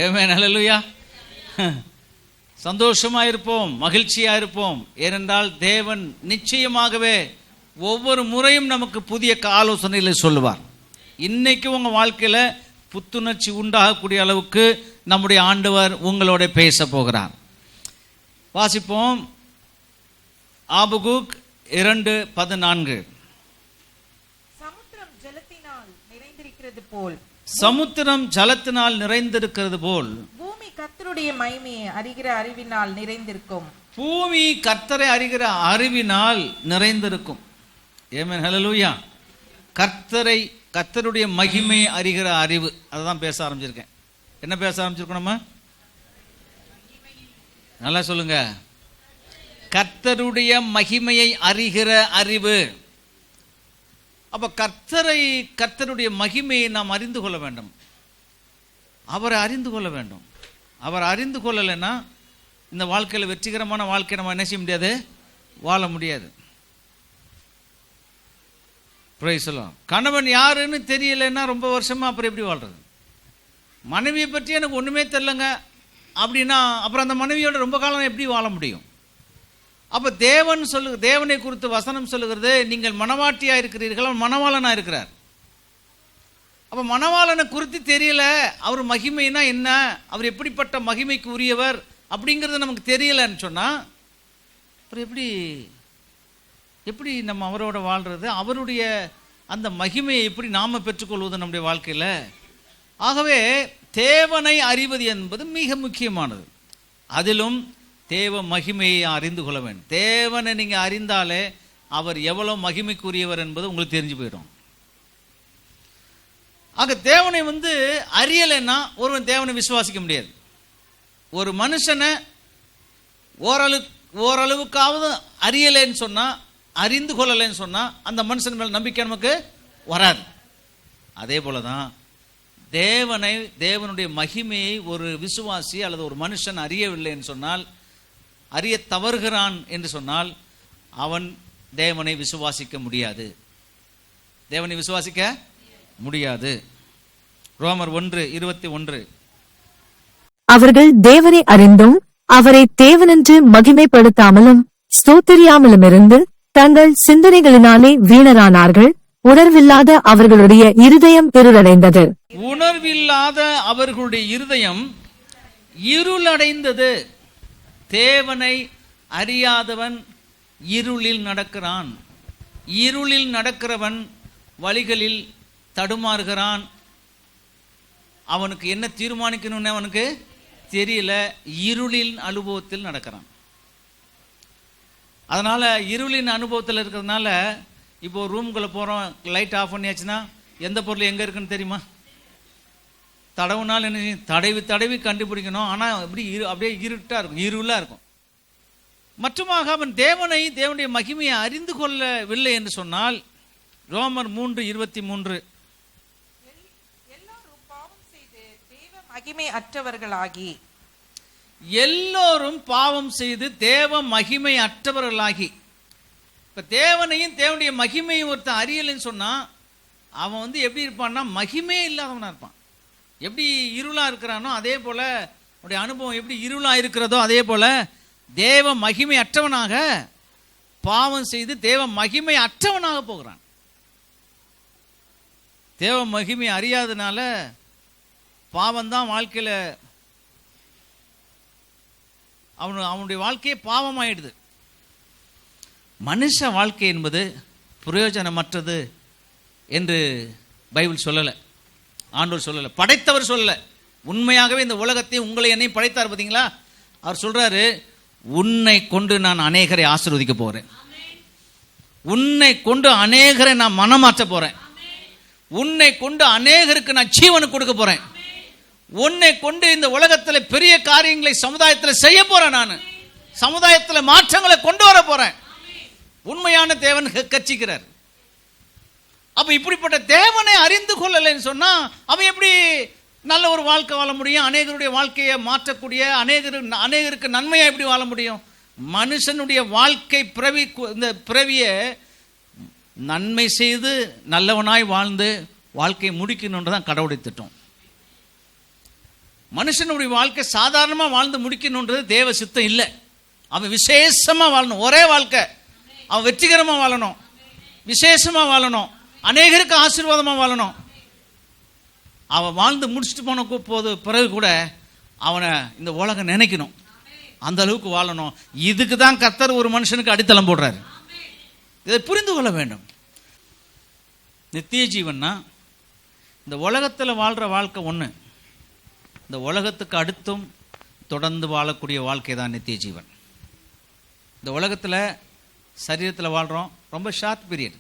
ஆமென், ஹல்லேலூயா. சந்தோஷமாயிருப்போம், மகிழ்ச்சியாயிருப்போம். ஏனென்றால் தேவன் நிச்சயமாகவே ஒவ்வொரு முறையும் நமக்கு புதிய ஆலோசனைகளை சொல்லுவார். இன்னைக்கு உங்க வாழ்க்கையில புத்துணர்ச்சி உண்டாகக்கூடிய அளவுக்கு நம்முடைய ஆண்டவர் உங்களோட பேச போகிறார். வாசிப்போம். ஆபகுக் 2:14. சமுத்திரம் ஜலத்தினால் நிறைந்திருக்கிறது போல் பூமி கர்த்தருடைய மகிமையை அறிகிற அறிவினால் நிறைந்திருக்கும். பூமி கர்த்தரை அறிகிற அறிவினால் நிறைந்திருக்கும். ஆமென், ஹல்லேலூயா. கர்த்தருடைய மகிமை அறிகிற அறிவு, அதுதான் பேச ஆரம்பிச்சிருக்கேன். என்ன பேச ஆரம்பிச்சிருக்கோம் நம்ம? நல்லா சொல்லுங்க. கர்த்தருடைய மகிமையை அறிகிற அறிவு. அப்ப கர்த்தருடைய மகிமையை நாம் அறிந்து கொள்ள வேண்டும். அவரை அறிந்து கொள்ள வேண்டும். அவர் அறிந்து கொள்ளலைன்னா இந்த வாழ்க்கையில் வெற்றிகரமான வாழ்க்கை நம்ம என்ன செய்ய முடியாது, வாழ முடியாது. கணவன் யாருன்னு தெரியலைன்னா ரொம்ப வருஷமா அப்புறம் எப்படி வாழ்றது? மனைவியை பற்றி எனக்கு ஒண்ணுமே தெரியலங்க அப்படின்னா அப்புறம் அந்த மனைவியோட ரொம்ப காலம் எப்படி வாழ முடியும்? அப்ப தேவனை குறித்து வசனம் சொல்லுகிறது, நீங்கள் மணவாட்டியா இருக்கிறீர்கள், அவன் மணவாளனா இருக்கிறார். அப்ப மணவாளனை குறித்து தெரியல, அவர் மகிமைனா என்ன, அவர் எப்படிப்பட்ட மகிமைக்கு உரியவர் அப்படிங்கிறது நமக்கு தெரியலன்னு சொன்னா அப்புறம் எப்படி நம்ம அவரோட வாழ்றது? அவருடைய அந்த மகிமையை எப்படி நாம பெற்றுக்கொள்வது நம்முடைய வாழ்க்கையில? ஆகவே தேவனை அறிவது என்பது மிக முக்கியமானது. அதிலும் தேவ மகிமையை அறிந்து கொள்ள வேண்டும். தேவனை நீங்க அறிந்தாலே அவர் எவ்வளவு மகிமைக்குரியவர் என்பது உங்களுக்கு தெரிஞ்சு போயிடும். ஆக தேவனை அறியலைன்னா ஒருவன் தேவனை விசுவாசிக்க முடியாது. ஒரு மனுஷனை ஓரளவுக்காவது அறியலைன்னு சொன்னா, அறிந்து கொள்ளலைன்னு சொன்னா அந்த மனுஷன் மேல் நம்பிக்கை நமக்கு வராது. அதே போலதான் தேவனுடைய மகிமையை ஒரு விசுவாசி அல்லது ஒரு மனுஷன் அறியவில்லை என்று சொன்னால், அறிய தவறுகிறான் என்று சொன்னால் அவன் தேவனை விசுவாசிக்க முடியாது. தேவனை விசுவாசிக்க முடியாது. ரோமர் 1:21. அவர்கள் தேவனை அறிந்தும் அவரை தேவனென்று மகிமைப்படுத்தாமலும் ஸ்தோத்திரியாமலும் இருந்து தங்கள் சிந்தனைகளினாலே வீணரானார்கள். உணர்வில்லாத அவர்களுடைய இருதயம் இருளடைந்தது. உணர்வில்லாத அவர்களுடைய இருதயம் இருளடைந்தது. தேவனை அறியாதவன் இருளில் நடக்கிறான். இருளில் நடக்கிறவன் வழிகளில் தடுமாறுகிறான். அவனுக்கு என்ன தீர்மானிக்கணும்னு அவனுக்கு தெரியல. இருளின் அனுபவத்தில் நடக்கிறான். அதனால இருளின் அனுபவத்தில் இருக்கிறதுனால இப்போ ரூம்குள்ள போறோம், லைட் ஆஃப் பண்ணியாச்சுன்னா எந்த பொருள் எங்க இருக்குன்னு தெரியுமா? தடவுனாலும் என்ன தடவி கண்டுபிடிக்கணும். ஆனா அப்படியே இருட்டா இருக்கும், இருளா இருக்கும். மற்றுமாக அவன் தேவனுடைய மகிமையை அறிந்து கொள்ளவில்லை என்று சொன்னால், ரோமர் 3:23. எல்லோரும் பாவம் செய்து தேவ மகிமை அற்றவர்களாகி. இப்ப தேவனையும் தேவனுடைய மகிமையும் ஒருத்தன் அறியலைன்னு சொன்னா அவன் எப்படி இருப்பான்னா மகிமே இல்லாதவனா இருப்பான். எப்படி இருளா இருக்கிறானோ அதே போல அவனுடைய அனுபவம் எப்படி இருளா இருக்கிறதோ அதே போல தேவ மகிமை அற்றவனாக பாவம் செய்து தேவ மகிமை அற்றவனாக போகிறான். தேவ மகிமை அறியாதனால பாவம் தான் வாழ்க்கையில அவனுடைய வாழ்க்கையே பாவமாயிடுது. மனுஷ வாழ்க்கை என்பது பிரயோஜனமற்றது என்று பைபிள் சொல்லல, ஆண்டவர் சொல்லல, படைத்தவர் சொல்லல. உண்மையாகவே இந்த உலகத்தை உங்களை என்னையும் படைத்தார் பார்த்தீங்களா? அவர் சொல்றாரு, உன்னை கொண்டு நான் அநேகரை ஆசீர்வதிக்க போறேன், உன்னை கொண்டு அநேகரை நான் மனமாற்ற போறேன், உன்னை கொண்டு அநேகருக்கு நான் ஜீவனை கொடுக்க போறேன், உன்னை கொண்டு இந்த உலகத்தில் பெரிய காரியங்களை சமுதாயத்தில் செய்ய போறேன், நான் சமுதாயத்தில் மாற்றங்களை கொண்டு வர போறேன். உண்மையான தேவன் கட்சிக்கிறார். அப்ப இப்படிப்பட்ட தேவனை அறிந்து கொள்ளலைன்னு சொன்னா அவன் எப்படி நல்ல ஒரு வாழ்க்கை வாழ முடியும்? அநேகருடைய வாழ்க்கையை மாற்றக்கூடிய அநேகருக்கு நன்மையா எப்படி வாழ முடியும்? மனுஷனுடைய வாழ்க்கை இந்த பிறவியை நன்மை செய்து நல்லவனாய் வாழ்ந்து வாழ்க்கையை முடிக்கணுன்றதான் கடவுளுடைய திட்டம். மனுஷனுடைய வாழ்க்கை சாதாரணமாக வாழ்ந்து முடிக்கணுன்றது தேவ சித்தம் இல்லை. அவன் விசேஷமாக வாழணும். ஒரே வாழ்க்கை, அவன் வெற்றிகரமாக வாழணும், விசேஷமாக வாழணும், அநேகருக்கு ஆசீர்வாதமாக வாழணும். அவன் வாழ்ந்து முடிச்சுட்டு போன போது பிறகு கூட அவனை இந்த உலகம் நினைக்கணும், அந்த அளவுக்கு வாழணும். இதுக்கு தான் கர்த்தர் ஒரு மனுஷனுக்கு அடித்தளம் போடுறாரு. இதை புரிந்து கொள்ள வேண்டும். நித்திய ஜீவன்னா இந்த உலகத்தில் வாழ்கிற வாழ்க்கை ஒன்று, இந்த உலகத்துக்கு அடுத்தும் தொடர்ந்து வாழக்கூடிய வாழ்க்கை தான் நித்திய ஜீவன். இந்த உலகத்தில் சரீரத்தில் வாழ்கிறோம், ரொம்ப ஷார்ட் பீரியட்.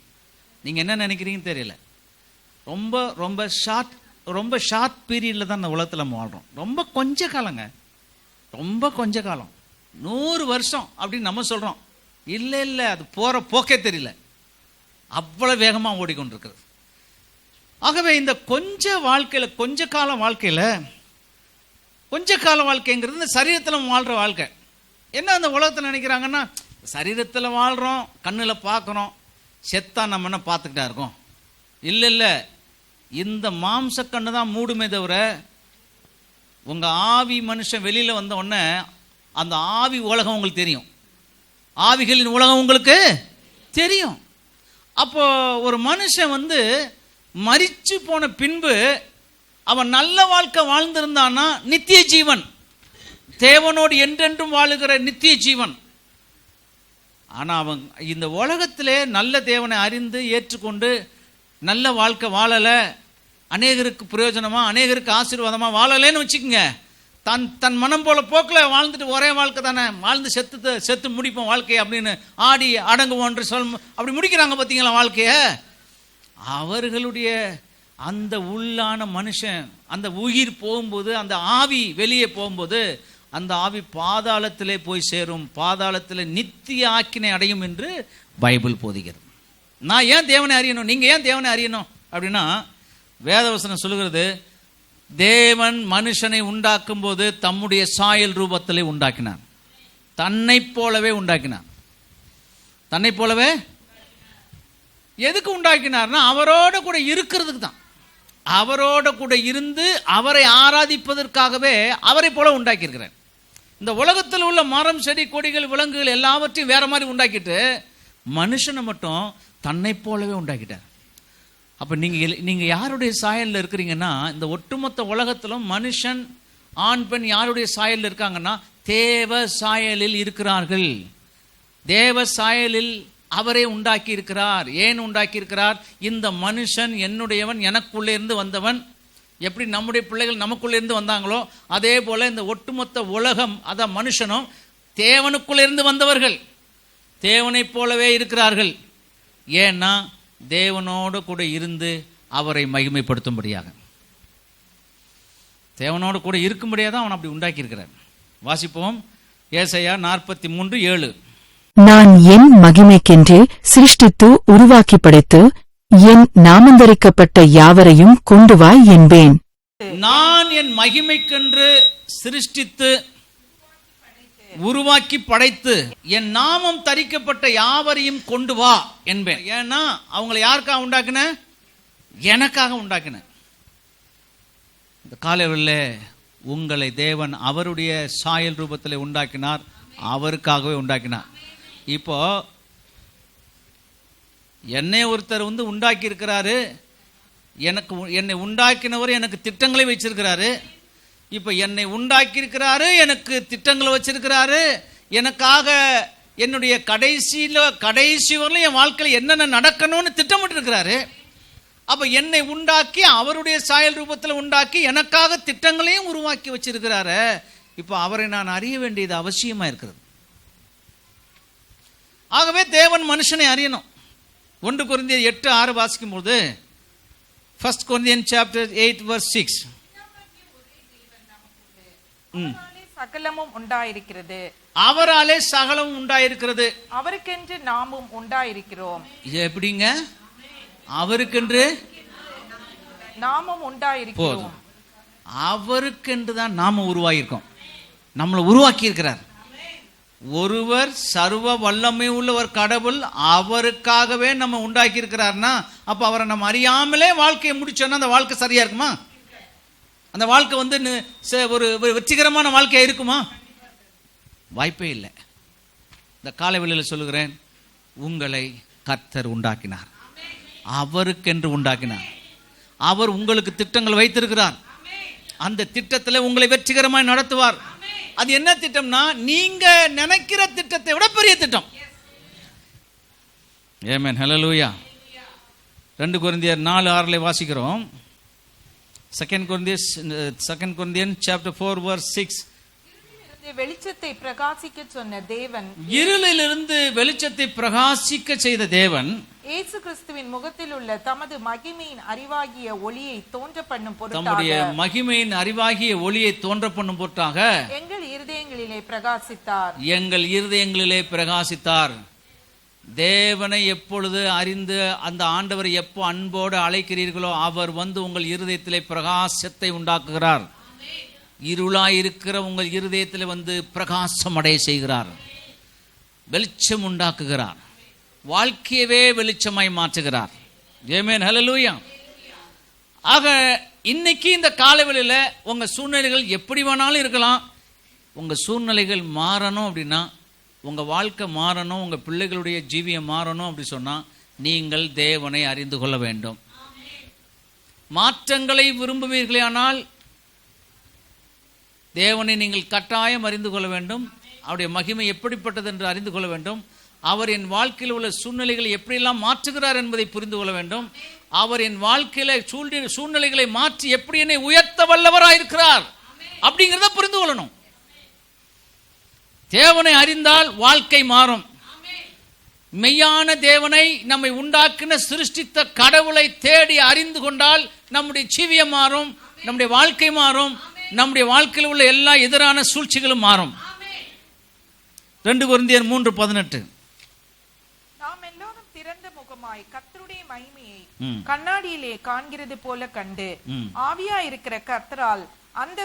நீங்கள் என்ன நினைக்கிறீங்கன்னு தெரியல. ரொம்ப ஷார்ட் பீரியடில் தான் இந்த உலகத்தில் நம்ம வாழ்கிறோம். ரொம்ப கொஞ்ச காலங்க, ரொம்ப கொஞ்ச காலம், 100 வருஷம் அப்படின்னு நம்ம சொல்கிறோம். இல்லை, அது போகிற போக்கே தெரியல, அவ்வளோ வேகமாக ஓடிக்கொண்டிருக்கிறது. ஆகவே இந்த கொஞ்ச வாழ்க்கையில், கொஞ்ச கால வாழ்க்கைங்கிறது இந்த சரீரத்தில் வாழ்கிற வாழ்க்கை. என்ன அந்த உலகத்தில் நினைக்கிறாங்கன்னா, சரீரத்தில் வாழ்கிறோம், கண்ணில் பார்க்குறோம், செத்தா நம்ம என்ன பார்த்துக்கிட்டா இருக்கோம். இல்லை, இந்த மாம்ச கண்ணு தான் மூடுமே தவிர உங்கள் ஆவி மனுஷன் வெளியில் வந்த உடனே அந்த ஆவி உலகம் உங்களுக்கு தெரியும், ஆவிகளின் உலகம் உங்களுக்கு தெரியும். அப்போ ஒரு மனுஷன் மரிச்சு போன பின்பு அவன் நல்ல வாழ்க்கை வாழ்ந்திருந்தான்னா நித்திய ஜீவன், தேவனோடு என்றென்றும் வாழுகிற நித்திய ஜீவன். ஆனால் அவன் இந்த உலகத்திலே நல்ல தேவனை அறிந்து ஏற்றுக்கொண்டு நல்ல வாழ்க்கை வாழலை, அநேகருக்கு பிரயோஜனமாக அநேகருக்கு ஆசீர்வாதமாக வாழலைன்னு வச்சுக்கோங்க. தன் மனம் போல போக்கில் வாழ்ந்துட்டு ஒரே வாழ்க்கை தானே, வாழ்ந்து செத்து முடிப்போம் வாழ்க்கையை அப்படின்னு ஆடி அடங்குவோன்று அப்படி முடிக்கிறாங்க பார்த்தீங்களா வாழ்க்கையை. அவர்களுடைய அந்த உள்ளான மனுஷன், அந்த உயிர் போகும்போது, அந்த ஆவி வெளியே போகும்போது அந்த ஆவி பாதாளத்திலே போய் சேரும், பாதாளத்தில் நித்திய ஆக்கினை அடையும் என்று பைபிள் போதிக்கிறது. நான் ஏன் தேவனை அறியணும், நீங்கள் ஏன் தேவனை அறியணும் அப்படின்னா, வேதவசனம் சொல்லுகிறது, தேவன் மனுஷனை உண்டாக்கும் போது தம்முடைய சாயல் ரூபத்திலே உண்டாக்கினார், தன்னை போலவே உண்டாக்கினார். தன்னை போலவே எதுக்கு உண்டாக்கினார்னா அவரோட கூட இருக்கிறதுக்கு தான். அவரோட கூட இருந்து அவரை ஆராதிப்பதற்காகவே அவரை போல உண்டாக்கியிருக்கிறார். இந்த உலகத்தில் உள்ள மரம், செடி, கொடிகள், விலங்குகள் எல்லாவற்றையும் வேற மாதிரி உண்டாக்கிட்டு மனுஷனை மட்டும் தன்னை போலவே உண்டாக்கிட்டார். அப்போ நீங்கள் யாருடைய சாயலில் இருக்கிறீங்கன்னா, இந்த ஒட்டுமொத்த உலகத்திலும் மனுஷன், ஆண், பெண் யாருடைய சாயலில் இருக்காங்கன்னா தேவ சாயலில் இருக்கிறார்கள். தேவ சாயலில் அவரே உண்டாக்கி இருக்கிறார். ஏன் உண்டாக்கி இருக்கிறார்? இந்த மனுஷன் என்னுடையவன், எனக்குள்ளே இருந்து வந்தவன். எப்படி நம்முடைய பிள்ளைகள் நமக்குள்ளே இருந்து வந்தாங்களோ அதே போல இந்த ஒட்டுமொத்த உலகம், அதான் மனுஷனும் தேவனுக்குள்ளே இருந்து வந்தவர்கள், தேவனைப் போலவே இருக்கிறார்கள். ஏன்னா தேவனோடு கூட இருந்து அவரை மகிமைப்படுத்தும்படியாக, தேவனோடு கூட இருக்கும்படியாக தான் அவன் அப்படி உண்டாக்கி இருக்கிறார். வாசிப்போம், ஏசாயா 43:7. நான் என் மகிமைக்கென்றே சிருஷ்டித்து உருவாக்கி படைத்து என் நாமந்தரிக்கப்பட்ட யாவரையும் கொண்டு வா என்பேன். நான் என் மகிமைக்கென்று சிருஷ்டித்து உருவாக்கி படைத்து என் நாமம் தரிக்கப்பட்ட யாவரையும் கொண்டு வா என்பேன். ஏன்னா அவங்களை யாருக்காக உண்டாக்குன? எனக்காக உண்டாக்குன. இந்த காலையில் உங்களை தேவன் அவருடைய சாயல் ரூபத்தில் உண்டாக்கினார், அவருக்காகவே உண்டாக்கினார். இப்போ என்னை ஒருத்தர் உண்டாக்கி இருக்கிறாரு, என்னை உண்டாக்கினவர் எனக்கு திட்டங்களை வச்சிருக்கிறாரு. இப்போ என்னை உண்டாக்கி இருக்கிறாரு, எனக்கு திட்டங்களை வச்சிருக்கிறாரு, எனக்காக என்னுடைய கடைசி வரலும் என் வாழ்க்கையில் என்னென்ன நடக்கணும்னு திட்டமிட்டு இருக்கிறாரு. அப்போ என்னை உண்டாக்கி அவருடைய சாயல் ரூபத்தில் உண்டாக்கி எனக்காக திட்டங்களையும் உருவாக்கி வச்சிருக்கிறாரு. இப்போ அவரை நான் அறிய வேண்டியது அவசியமாக இருக்கிறது. ஆகவே தேவன் மனுஷனை அறியணும். 1 கொரிந்தியர் 8:6 வாசிக்கும் போது, 1 Corinthians chapter 8 verse 6, சகலமும் உண்டாயிருக்கிறது, அவராலே சகலமும் உண்டாயிருக்கிறது, அவருக்கென்று நாமும் உண்டாயிருக்கிறோம். இது எப்படிங்க? அவருக்கென்று நாமும் உண்டாயிருக்கிறோம். அவருக்கென்று தான் நாம உருவாகியிருக்கோம். நம்மளை உருவாக்கி இருக்கிறார். ஒருவர் சர்வ வல்லமை உள்ளவர் கடவுள், அவருக்காகவே நம்ம உண்டாக்கி இருக்கிறார்னா அப்ப அவரை நம்ம அறியாமலே வாழ்க்கையை முடிச்சோன்னா அந்த வாழ்க்கை சரியா இருக்குமா? அந்த வாழ்க்கை வந்து ஒரு வெற்றிகரமான வாழ்க்கையா இருக்குமா? வாய்ப்பே இல்லை. இந்த காலை வேளையில் சொல்லுகிறேன், உங்களை கர்த்தர் உண்டாக்கினார், அவருக்கென்று உண்டாக்கினார். அவர் உங்களுக்கு திட்டங்கள் வைத்திருக்கிறார். அந்த திட்டத்தில் உங்களை வெற்றிகரமாய் நடத்துவார். அது என்ன திட்டம்னா, நீங்க நினைக்கிற திட்டத்தை விட பெரிய திட்டம். ஆமென், ஹல்லேலூயா. 2 கொரிந்தியர் 4:6 வாசிக்கிறோம். 2 Corinthians chapter 4 verse 6. வெளிச்சத்தை பிரகாசிக்க சொன்ன தேவன், இருளிலிருந்து வெளிச்சத்தை பிரகாசிக்க செய்த தேவன், இயேசு கிறிஸ்துவின் முகத்தில் உள்ள தமது மகிமையின் அறிவாகிய ஒளியை தோன்ற பண்ணும் பொருட்டாக, தம்முடைய மகிமையின் அறிவாகிய ஒளியை தோன்ற பண்ணும் பொருட்டாக எங்கள் இருதயங்களிலே பிரகாசித்தார். எங்கள் இருதயங்களிலே பிரகாசித்தார். தேவனை எப்பொழுது அறிந்து அந்த ஆண்டவரை எப்போ அன்போடு அழைக்கிறீர்களோ அவர் வந்து உங்கள் இருதயத்திலே பிரகாசத்தை உண்டாக்குகிறார். இருளாய் இருக்கிற உங்கள் இருதயத்தில் வந்து பிரகாசம் அடைய செய்கிறார், வெளிச்சம் உண்டாக்குகிறார், வாழ்க்கையவே வெளிச்சமாய் மாற்றுகிறார். ஆமென், ஹல்லேலூயா. ஆக இன்னைக்கு இந்த காலவெளியில் உங்க சூழ்நிலைகள் எப்படி வேணாலும் இருக்கலாம். உங்க சூழ்நிலைகள் மாறணும் அப்படின்னா, உங்க வாழ்க்கை மாறணும், உங்க பிள்ளைகளுடைய ஜீவியம் மாறணும் அப்படி சொன்னா நீங்கள் தேவனை அறிந்து கொள்ள வேண்டும். மாற்றங்களை விரும்புவீர்களே ஆனால் தேவனை நீங்கள் கட்டாயம் அறிந்து கொள்ள வேண்டும். அவருடைய மகிமை எப்படிப்பட்டது என்று அறிந்து கொள்ள வேண்டும். அவர் என் வாழ்க்கையில் உள்ள சூழ்நிலைகளை எப்படியெல்லாம் மாற்றுகிறார் என்பதை புரிந்து கொள்ள வேண்டும். அவர் என் வாழ்க்கையில சூழ்நிலைகளை மாற்றி எப்படி என்னை உயர்த்த வல்லவராயிருக்கிறார் அப்படிங்கிறத புரிந்து கொள்ளணும். தேவனை அறிந்தால் வாழ்க்கை மாறும். மெய்யான தேவனை, நம்மை உண்டாக்கின சிருஷ்டித்த கடவுளை தேடி அறிந்து கொண்டால் நம்முடைய ஜீவியம் மாறும், நம்முடைய வாழ்க்கை மாறும், நம்முடைய வாழ்க்கையில் உள்ள எல்லா எதிரான சூழ்ச்சிகளும் மாறும். 2 கொரிந்தியர் 3:18. நாம் எல்லாரும் திறந்த முகமாய் கர்த்தருடைய மகிமையை கண்ணாடியிலே காண்கிறது போல கண்டு, ஆவியா இருக்கிற கர்த்தரால் அந்த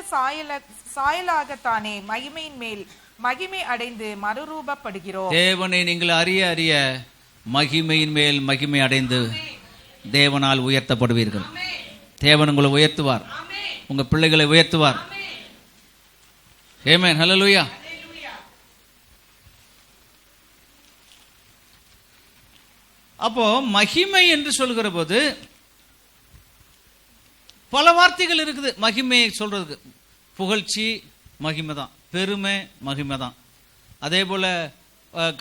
சாயலாகத்தானே மகிமையின் மேல் மகிமை அடைந்து மறுரூபப்படுகிறோம். தேவனை நீங்கள் அறிய அறிய மகிமையின் மேல் மகிமை அடைந்து தேவனால் உயர்த்தப்படுவீர்கள். தேவன் உங்களை உயர்த்துவார், உங்க பிள்ளைகளை உயர்த்துவார். ஆமென், ஹல்லேலூயா. அப்போ மகிமை என்று சொல்கிற போது பல வார்த்தைகள் இருக்குது. மகிமையை சொல்றதுக்கு புகழ்ச்சி மகிமை தான், பெருமை மகிமை தான், அதே போல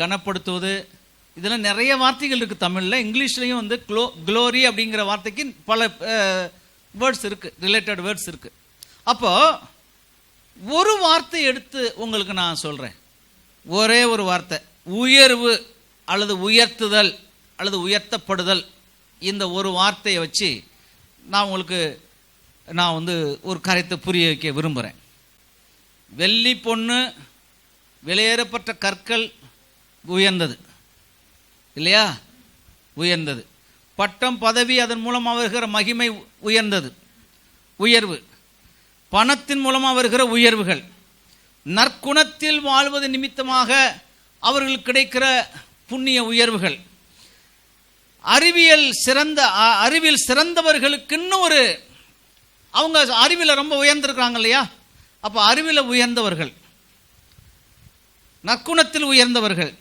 கனப்படுத்துவது, இதெல்லாம் நிறைய வார்த்தைகள் இருக்கு தமிழ்ல. இங்கிலீஷ்லயும் வந்து க்ளோரி அப்படிங்கிற வார்த்தைக்கு பல வேர்ட்ஸ் இருக்கு, ரிலேட்டட் வேர்ட்ஸ் இருக்கு. அப்போ ஒரு வார்த்தை எடுத்து உங்களுக்கு நான் சொல்றேன், ஒரே ஒரு வார்த்தை, உயர்வு அல்லது உயர்த்துதல் அல்லது உயர்த்தப்படுதல். இந்த ஒரு வார்த்தையை வச்சு நான் வந்து ஒரு காரியத்தை புரிய வைக்க விரும்புகிறேன். வெள்ளி பொண்ணு, வெளியேறப்பட்ட கற்கள் உயர்ந்தது இல்லையா? உயர்ந்தது. பட்டம் பதவி அதன் மூலமாக வருகிற மகிமை உயர்ந்தது, உயர்வு. பணத்தின் மூலமாக வருகிற உயர்வுகள், நற்குணத்தில் வாழ்வது நிமித்தமாக அவர்களுக்கு கிடைக்கிற புண்ணிய உயர்வுகள், அறிவியல் சிறந்தவர்களுக்குன்னு ஒரு, அவங்க அறிவியல ரொம்ப உயர்ந்திருக்காங்க இல்லையா? அப்ப அறிவியல உயர்ந்தவர்கள், நற்குணத்தில் உயர்ந்தவர்கள்,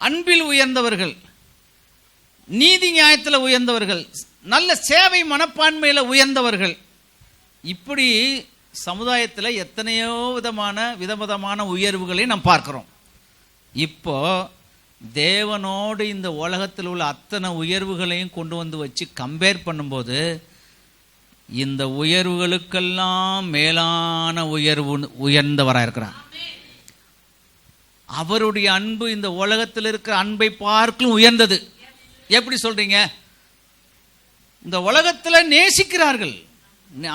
அன்பில் உயர்ந்தவர்கள், நீதி நியாயத்தில் உயர்ந்தவர்கள், நல்ல சேவை மனப்பான்மையில் உயர்ந்தவர்கள். இப்படி சமுதாயத்தில் எத்தனையோ விதவிதமான உயர்வுகளை நாம் பார்க்கிறோம். இப்போ தேவனோடு இந்த உலகத்தில் உள்ள அத்தனை உயர்வுகளையும் கொண்டு வந்து வச்சு கம்பேர் பண்ணும்போது இந்த உயர்வுகளுக்கெல்லாம் மேலான உயர்ந்தவராக இருக்கிறார். அவருடைய அன்பு இந்த உலகத்தில் இருக்கிற அன்பை பார்க்கலும் உயர்ந்தது. எப்படி சொல்றீங்க? இந்த உலகத்தில் நேசிக்கிறார்கள்,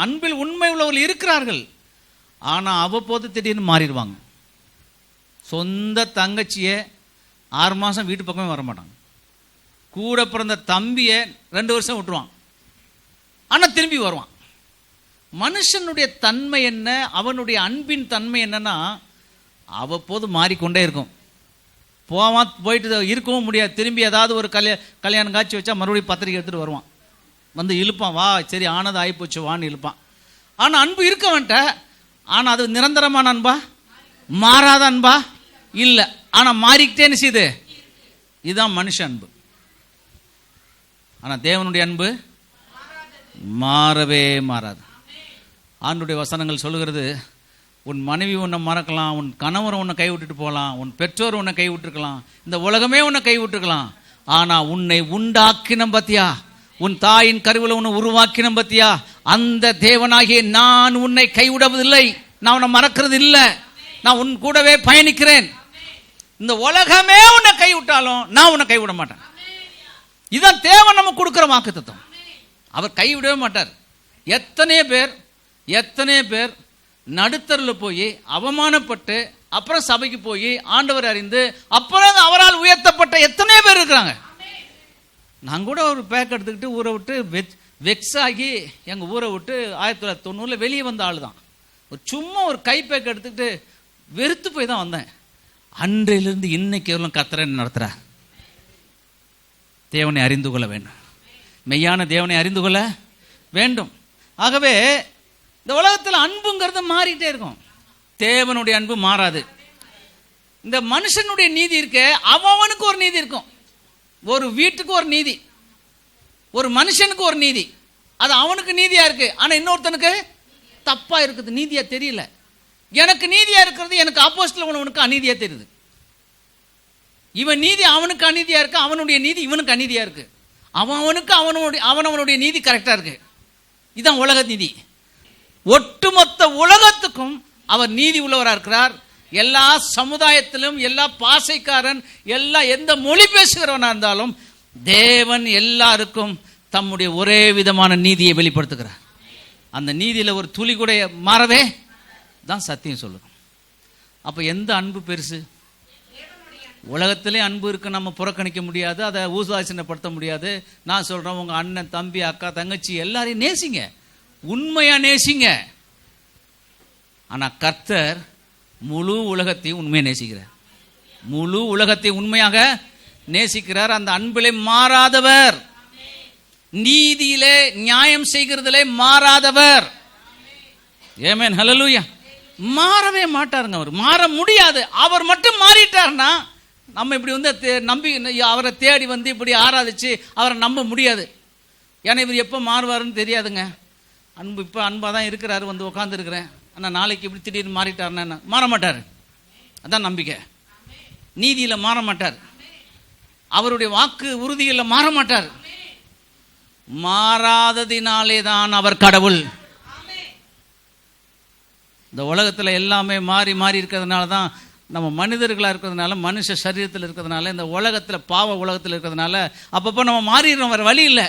அன்பில் உண்மை உள்ளவர்கள் இருக்கிறார்கள். ஆனா அவ்வப்போது திடீர்னு மாறிடுவாங்க. சொந்த தங்கச்சியை 6 மாசம் வீட்டு பக்கமே வர மாட்டாங்க. கூட பிறந்த தம்பியை 2 வருஷம் விட்டுருவான், ஆனா திரும்பி வருவான். மனுஷனுடைய தன்மை என்ன, அவனுடைய அன்பின் தன்மை என்னன்னா, அவ்வப்போது மாறிக்கொண்டே இருக்கும். போயிட்டு இருக்கவும் முடியாது. திரும்பி ஏதாவது ஒரு கல்யாணம் காட்சி வச்சா மறுபடியும் பத்திரிக்கை எடுத்துகிட்டு வருவான், வந்து இழுப்பான், வா சரி ஆனது ஆகிப்போச்சு வான்னு இழுப்பான். ஆனால் அன்பு இருக்க வேண்டாம். ஆனால் அது நிரந்தரமான அன்பா, மாறாத அன்பா இல்லை. ஆனால் மாறிக்கிட்டே நிச்சயது. இதுதான் மனுஷ அன்பு. ஆனால் தேவனுடைய அன்பு மாறவே மாறாது. ஆண்டுடைய வசனங்கள் சொல்லுகிறது, உன் மனைவி உன்னை மறக்கலாம், உன் கணவரை உன்னை கைவிட்டுட்டு போகலாம், உன் பெற்றோர் உன்னை கைவிட்டுருக்கலாம், இந்த உலகமே உன்னை கைவிட்டுருக்கலாம், ஆனால் உன்னை உண்டாக்கின பத்தியா, உன் தாயின் கருவில் உன்னை உருவாக்கின பத்தியா, அந்த தேவனாகிய நான் உன்னை கைவிடுவதில்லை, நான் உன்னை மறக்கிறது இல்லை, நான் உன் கூடவே பயணிக்கிறேன். இந்த உலகமே உன்னை கைவிட்டாலும் நான் உன்னை கைவிட மாட்டேன். இதுதான் தேவன் நமக்கு கொடுக்கிற வாக்குத்தத்தம். அவர் கைவிடவே மாட்டார். எத்தனை பேர் நடுத்தரில் போய் அவமானப்பட்டு அப்புறம் சபைக்கு போய் ஆண்டவர் அறிந்து அப்புறம் அவரால் உயர்த்தப்பட்ட எத்தனை பேர் இருக்கிறாங்க. நான் கூட ஒரு பேக் எடுத்துக்கிட்டு ஊரை விட்டு வெக்ஸ் ஆகி எங்கள் ஊரை விட்டு 1990 வெளியே வந்த ஆள் தான். சும்மா ஒரு கை பேக் எடுத்துக்கிட்டு வெறுத்து போய் தான் வந்தேன். அன்றையிலிருந்து இன்னைக்கு எவ்வளோ கர்த்தரை நடத்துகிறார். தேவனை அறிந்து கொள்ள வேண்டும், மெய்யான தேவனை அறிந்து கொள்ள வேண்டும். ஆகவே இந்த உலகத்தில் அன்புங்கிறது மாறிட்டே இருக்கும். தேவனுடைய அன்பு மாறாது. இந்த மனுஷனுடைய நீதி இருக்க, அவனுக்கு ஒரு நீதி இருக்கும். ஒரு வீட்டுக்கு ஒரு நீதி, ஒரு மனுஷனுக்கு ஒரு நீதி. அது அவனுக்கு நீதியா இருக்கு, ஆனா இன்னொருத்தனுக்கு தப்பா இருக்குது, நீதியா தெரியல. எனக்கு நீதியா இருக்கிறது எனக்கு ஆப்போசிட்ல உனக்கு அநீதியா தெரியுது. இவன் நீதி அவனுக்கு அநீதியா இருக்கு, அவனுடைய நீதி இவனுக்கு அநீதியா இருக்கு. அவனுக்கு அவனுடைய நீதி கரெக்டா இருக்கு. இதுதான் உலக நீதி. ஒட்டுமொத்த உலகத்துக்கும் அவர் நீதி உள்ளவராக இருக்கிறார். எல்லா சமுதாயத்திலும், எல்லா பாசைக்காரன், எந்த மொழி பேசுகிறவனா இருந்தாலும் தேவன் எல்லாருக்கும் தம்முடைய ஒரே விதமான நீதியை வெளிப்படுத்துகிறார். அந்த நீதியில ஒரு துளி கூட மாறவே தான் சத்தியம் சொல்லுறோம். அப்ப எந்த அன்பு பெருசு? உலகத்திலே அன்பு இருக்கு, நம்ம புறக்கணிக்க முடியாது, அதை ஊசாசனப்படுத்த முடியாது. நான் சொல்றேன், உங்க அண்ணன், தம்பி, அக்கா, தங்கச்சி எல்லாரையும் நேசிங்க, உண்மையா நேசிங்க. ஆனா கர்த்தர் முழு உலகத்தையும் உண்மையா நேசிக்கிறார். முழு உலகத்தை உண்மையாக நேசிக்கிறார். அந்த அன்பிலே மாறாதவர், நீதியிலே நியாயம் செய்கிறதிலே மாறாதவர். ஆமென், ஹல்லேலூயா. மாறவே மாட்டாருங்க. அவர் மாற முடியாது. அவர் மட்டும் மாறிட்டார்னா நம்ம இப்படி நம்பி அவரை தேடி இப்படி ஆராதிச்சு அவரை நம்ப முடியாது. ஏன்னா இவர் எப்போ மாறுவாருன்னு தெரியாதுங்க. அன்பு இப்போ அன்பாக தான் இருக்கிறாரு, உட்காந்து இருக்கிறேன். ஆனால் நாளைக்கு இப்படி திடீர்னு மாறிட்டாருன்னா மாற மாட்டார். அதான் நம்பிக்கை. நீதியில் மாற மாட்டார், அவருடைய வாக்கு உறுதியில் மாற மாட்டார். மாறாததினாலே தான் அவர் கடவுள். இந்த உலகத்தில் எல்லாமே மாறி மாறி இருக்கிறதுனால தான் நம்ம மனிதர்களாக இருக்கிறதுனால, மனுஷ சரீரத்தில் இருக்கிறதுனால, இந்த உலகத்தில் பாவ உலகத்தில் இருக்கிறதுனால அப்பப்போ நம்ம மாறிடுறோம், வேறு வழி இல்லை.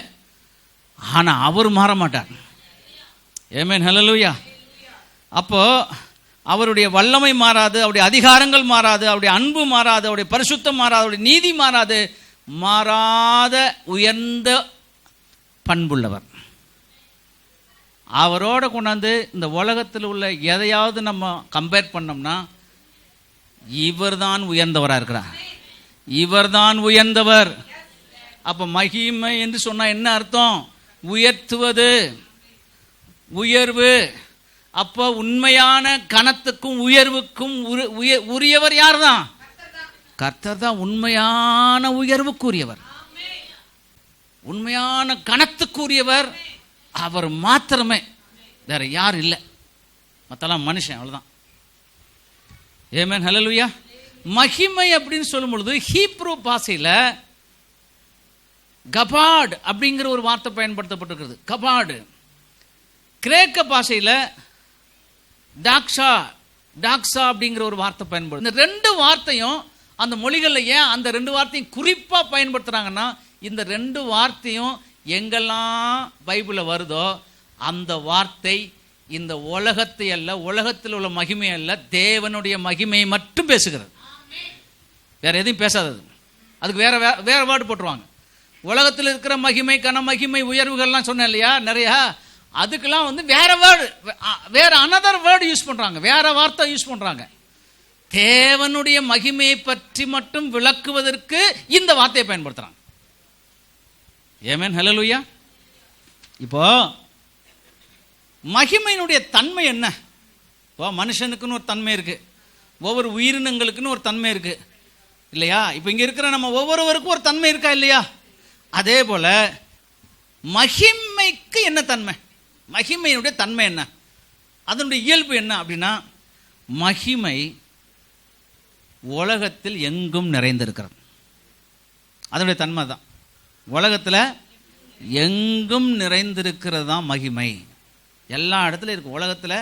ஆனால் அவர் மாற மாட்டார். ஆமென், ஹல்லேலூயா. அப்போ அவருடைய வல்லமை மாறாது, அவருடைய அதிகாரங்கள் மாறாது, அவருடைய அன்பு மாறாது, அவருடைய பரிசுத்தம் மாறாது, அவருடைய நீதி மாறாது. மாறாத உயர்ந்த பண்புள்ளவர். அவரோட கொண்டாந்து இந்த உலகத்தில் உள்ள எதையாவது நம்ம கம்பேர் பண்ணோம்னா இவர் தான் உயர்ந்தவராக இருக்கிறார். இவர் தான் உயர்ந்தவர். அப்ப மகிமை என்று சொன்னா என்ன அர்த்தம்? உயர்த்துவது, உயர்வு. அப்போ உண்மையான கனத்துக்கும் உயர்வுக்கும் உரியவர் யார் தான்? கர்த்தர் தான் உண்மையான உயர்வுக்குரியவர், உண்மையான கனத்துக்குரியவர். அவர் மாத்திரமே, வேற யாரும் இல்லை. மற்றெல்லாம் மனுஷன், அவ்வளவுதான். ஆமென், ஹல்லேலூயா. மகிமை அப்படின்னு சொல்லும் பொழுது ஹீப்ரு பாஷையில கபாட் அப்படிங்கிற ஒரு வார்த்தை பயன்படுத்தப்பட்டிருக்கிறது. கபாடு. கிரேக்க பாஷையில டாக்ஸா அப்படிங்கிற ஒரு வார்த்தை பயன்படுது. இந்த ரெண்டு வார்த்தையும் அந்த மொழிகளில் ஏன் அந்த ரெண்டு வார்த்தையும் குறிப்பா பயன்படுத்துறாங்கன்னா, இந்த ரெண்டு வார்த்தையும் எங்கெல்லாம் பைபிளில் வருதோ அந்த வார்த்தை இந்த உலகத்தை அல்ல, உலகத்தில் உள்ள மகிமை அல்ல, தேவனுடைய மகிமையை மட்டும் பேசுகிறது. வேற எதையும் பேசாதது. அதுக்கு வேற வேர்டு போட்டுருவாங்க. உலகத்தில் இருக்கிற மகிமை, கன மகிமை, உயர்வுகள்லாம் சொன்னேன் இல்லையா நிறையா, அதுக்கெல்லாம் வேற வேர்டு, வேற அனதர் வேர்டு யூஸ் பண்றாங்க, வேற வார்த்தை யூஸ் பண்றாங்க. தேவனுடைய மகிமையை பற்றி மட்டும் விளக்குவதற்கு இந்த வார்த்தையை பயன்படுத்துறாங்க. ஆமென், ஹல்லேலூயா. இப்போ மகிமையினுடைய தன்மை என்ன? இப்போ மனுஷனுக்குன்னு ஒரு தன்மை இருக்கு, ஒவ்வொரு உயிரினங்களுக்குன்னு ஒரு தன்மை இருக்கு இல்லையா? இப்போ இங்க இருக்கிற நம்ம ஒவ்வொருவருக்கும் ஒரு தன்மை இருக்கா இல்லையா? அதே போல மகிமைக்கு என்ன தன்மை? மகிமையினுடைய தன்மை என்ன? அதனுடைய இயல்பு என்ன அப்படின்னா, மகிமை உலகத்தில் எங்கும் நிறைந்திருக்கிறது. அதனுடைய தன்மை தான். உலகத்தில் எங்கும் நிறைந்திருக்கிறது தான் மகிமை. எல்லா இடத்துல இருக்கு, உலகத்தில்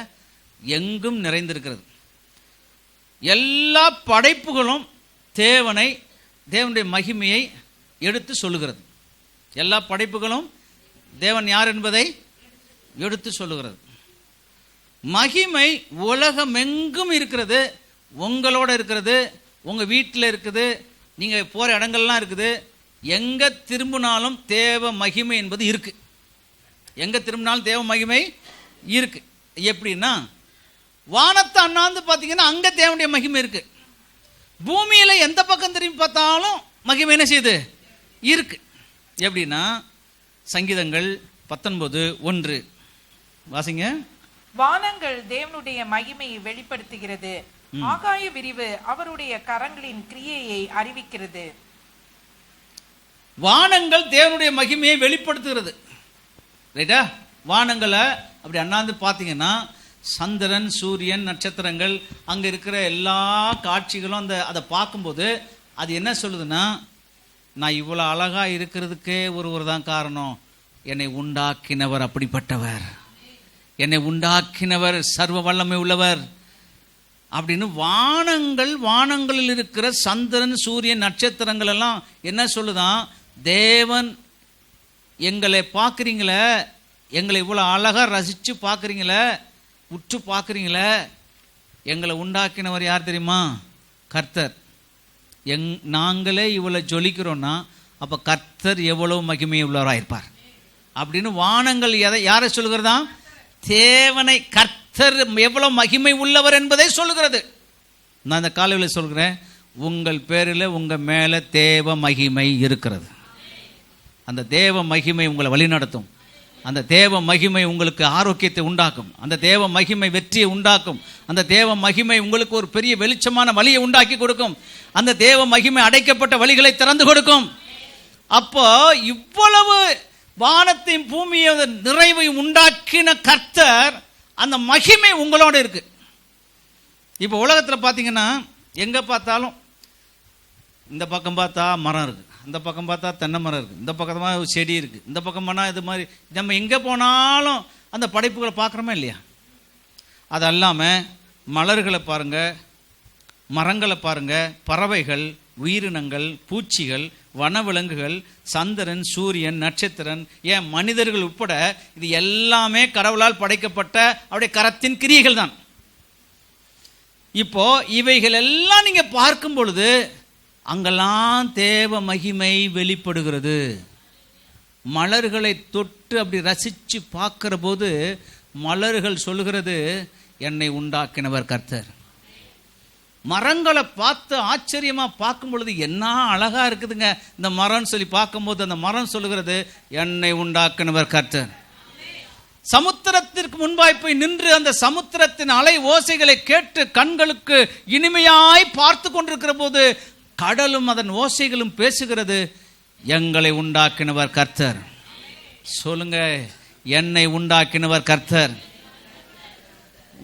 எங்கும் நிறைந்திருக்கிறது. எல்லா படைப்புகளும் தேவனுடைய மகிமையை எடுத்து சொல்லுகிறது. எல்லா படைப்புகளும் தேவன் யார் என்பதை எடுத்து சொல்லுகிறது. மகிமை உலகமெங்கும் இருக்கிறது, உங்களோட இருக்கிறது, உங்கள் வீட்டில் இருக்குது, நீங்கள் போகிற இடங்கள்லாம் இருக்குது. எங்கே திரும்பினாலும் தேவ மகிமை என்பது இருக்கு. எங்கே திரும்பினாலும் தேவ மகிமை இருக்கு. எப்படின்னா, வானத்தை அண்ணாந்து பார்த்தீங்கன்னா அங்கே தேவனுடைய மகிமை இருக்கு. பூமியில் எந்த பக்கம் திரும்பி பார்த்தாலும் மகிமை என்ன செய்யுது? இருக்கு. எப்படின்னா, சங்கீதங்கள் 19:1 வாசிங்க. வானங்கள் தேவனுடைய மகிமையை வெளிப்படுத்துகிறது, ஆகாய விரிவு அவருடைய கரங்களின் கிரியையை அறிவிக்கிறது. வானங்கள் தேவனுடைய மகிமையை வெளிப்படுத்துகிறது. ரைட்டா? வானங்களை அப்படி அண்ணாந்து பார்த்தீங்கன்னா சந்திரன், சூரியன், நட்சத்திரங்கள், அங்கே இருக்கிற எல்லா காட்சிகளும் அதை பார்க்கும்போது அது என்ன சொல்லுதுன்னா, நான் இவ்வளோ அழகாக இருக்கிறதுக்கே ஒருவர் தான் காரணம். என்னை உண்டாக்கினவர் அப்படிப்பட்டவர், என்னை உண்டாக்கினவர் சர்வ வல்லமை உள்ளவர் அப்படின்னு வானங்களில் இருக்கிற சந்திரன், சூரியன், நட்சத்திரங்கள் எல்லாம் என்ன சொல்லுதான்? தேவன் எங்களை பார்க்குறீங்களே, எங்களை இவ்வளோ அழகாக ரசித்து பார்க்குறீங்களே, உற்று பார்க்குறீங்களே, எங்களை உண்டாக்கினவர் யார் தெரியுமா? கர்த்தர். நாங்களே இவ்வளோ ஜொலிக்கிறோன்னா அப்போ கர்த்தர் எவ்வளோ மகிமை உள்ளவராக இருப்பார் அப்படின்னு வானங்கள் யாரை சொல்லுகிறதா? தேவனை, கர்த்தர் எவ்வளோ மகிமை உள்ளவர் என்பதை சொல்லுகிறது. நான் இந்த காலையில் சொல்கிறேன், உங்கள் பேரில் உங்கள் மேலே தேவ மகிமை இருக்கிறது. அந்த தேவ மகிமை உங்களை வழிநடத்தும். அந்த தேவ மகிமை உங்களுக்கு ஆரோக்கியத்தை உண்டாக்கும். அந்த தேவ மகிமை வெற்றியை உண்டாக்கும். அந்த தேவ மகிமை உங்களுக்கு ஒரு பெரிய வெளிச்சமான வழியை உண்டாக்கி கொடுக்கும். அந்த தேவ மகிமை அடைக்கப்பட்ட வழிகளை திறந்து கொடுக்கும். அப்போ இவ்வளவு வானத்தையும் பூமியையும் நிறைவையும் உண்டாக்கின கர்த்தர், அந்த மகிமை உங்களோட இருக்கு. இப்போ உலகத்தில் பார்த்தீங்கன்னா எங்கே பார்த்தாலும், இந்த பக்கம் பார்த்தா மரம் இருக்குது, இந்த பக்கம் பார்த்தா தென்னை மரம் இருக்குது, இந்த பக்கமாக செடி இருக்குது, இந்த பக்கம் போனால் இது மாதிரி நம்ம எங்கே போனாலும் அந்த படைப்புகளை பார்க்குறோமா இல்லையா? அது அல்லாமல் மலர்களை பாருங்கள், மரங்களை பாருங்கள், பறவைகள், உயிரினங்கள், பூச்சிகள், வனவிலங்குகள், சந்திரன், சூரியன், நட்சத்திரன், ஏன் மனிதர்கள் உட்பட இது எல்லாமே கடவுளால் படைக்கப்பட்ட அவருடைய கரத்தின் கிரியைகள் தான். இப்போ இவைகள் எல்லாம் நீங்க பார்க்கும் பொழுது அங்கெல்லாம் தேவ மகிமை வெளிப்படுகிறது. மலர்களை தொட்டு அப்படி ரசிச்சு பார்க்கிற போது மலர்கள் சொல்லுகிறது, என்னை உண்டாக்கினவர் கர்த்தர். மரங்களை பார்த்து ஆச்சரியமா பார்க்கும் பொழுது என்ன அழகா இருக்குதுங்க இந்த மரம்னு சொல்லி பார்க்கும்போது அந்த மரம் சொல்லுகிறது, என்னை உண்டாக்கினவர் கர்த்தர். சமுத்திரத்திற்கு முன்பாய் போய் நின்று அந்த சமுத்திரத்தின் அலை ஓசைகளை கேட்டு கண்களுக்கு இனிமையாய் பார்த்து கொண்டிருக்கிற போது கடலும் அதன் ஓசைகளும் பேசுகிறது, எங்களை உண்டாக்கினவர் கர்த்தர். சொல்லுங்க, என்னை உண்டாக்கினவர் கர்த்தர்.